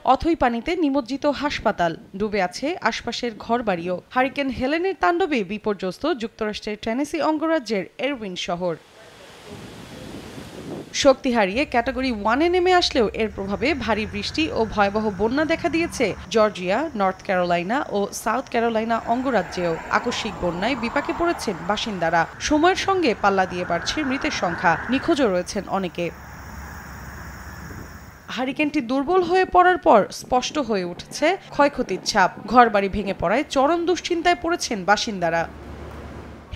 অথই পানিতে নিমজ্জিত হাসপাতাল, ডুবে আছে আশপাশের ঘরবাড়িও। হারিকেন হেলেনের তাণ্ডবে বিপর্যস্ত যুক্তরাষ্ট্রের টেনেসি অঙ্গরাজ্যের এরউইন শহর। শক্তি হারিয়ে ক্যাটাগরি 1-এ নেমে আসলেও এর প্রভাবে ভারী বৃষ্টি ও ভয়াবহ বন্যা দেখা দিয়েছে জর্জিয়া, নর্থ ক্যারোলাইনা ও সাউথ ক্যারোলাইনা অঙ্গরাজ্যেও। আকস্মিক বন্যায় বিপাকে পড়েছেন বাসিন্দারা। সময়ের সঙ্গে পাল্লা দিয়ে বাড়ছে মৃতের সংখ্যা, নিখোঁজও রয়েছেন অনেকে। হারিকেনটি দুর্বল হয়ে পড়ার পর স্পষ্ট হয়ে উঠেছে ক্ষয়ক্ষতির ছাপ। ঘরবাড়ি ভেঙে পড়ায় চরম দুশ্চিন্তায় পড়েছেন বাসিন্দারা।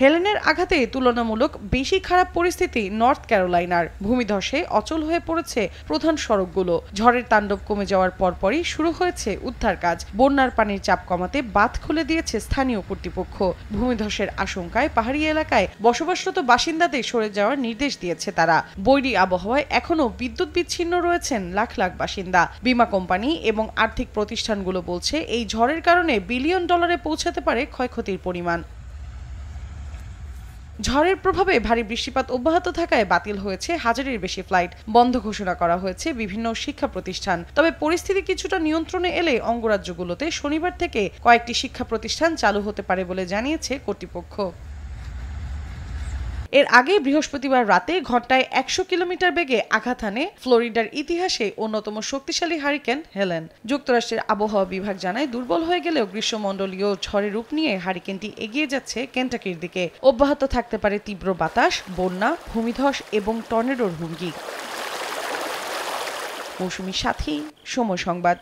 হেলেনের আঘাতে তুলনামূলক বেশি খারাপ পরিস্থিতি নর্থ ক্যারোলাইনার। ভূমিধসে অচল হয়ে পড়েছে প্রধান সড়কগুলো। ঝড়ের তাণ্ডব কমে যাওয়ার পরপরই শুরু হয়েছে উদ্ধার কাজ। বন্যার পানির চাপ কমাতে বাঁধ খুলে দিয়েছে স্থানীয় কর্তৃপক্ষ। ভূমিধসের আশঙ্কায় পাহাড়ি এলাকায় বসবাসরত বাসিন্দাদের সরে যাওয়ার নির্দেশ দিয়েছে তারা। বৈরী আবহাওয়ায় এখনও বিদ্যুৎ বিচ্ছিন্ন রয়েছেন লাখ লাখ বাসিন্দা। বীমা কোম্পানি এবং আর্থিক প্রতিষ্ঠানগুলো বলছে এই ঝড়ের কারণে বিলিয়ন ডলারে পৌঁছাতে পারে ক্ষয়ক্ষতির পরিমাণ। ঝড়ের প্রভাবে ভারী বৃষ্টিপাত অব্যাহত থাকায় বাতিল হয়েছে হাজারের বেশি ফ্লাইট। বন্ধ ঘোষণা করা হয়েছে বিভিন্ন শিক্ষা প্রতিষ্ঠান। তবে পরিস্থিতি কিছুটা নিয়ন্ত্রণে এলে অঙ্গরাজ্যগুলোতে শনিবার থেকে কয়েকটি শিক্ষা প্রতিষ্ঠান চালু হতে পারে বলে জানিয়েছে কর্তৃপক্ষ। এর আগে বৃহস্পতিবার রাতে ঘন্টায় ১০০ কিলোমিটার বেগে আঘাত হানে ফ্লোরিডার ইতিহাসে অন্যতম শক্তিশালী হারিকেন হেলেন। যুক্তরাষ্ট্রের আবহাওয়া বিভাগ জানায়, দুর্বল হয়ে গেলেও গ্রীষ্মমণ্ডলীয় ঝড়ের রূপ নিয়ে হারিকেনটি এগিয়ে যাচ্ছে কেন্টাকির দিকে। অব্যাহত থাকতে পারে তীব্র বাতাস, বন্যা, ভূমিধস এবং টর্নেডোর হুমকি। মৌসুমী সাথী, সময় সংবাদ।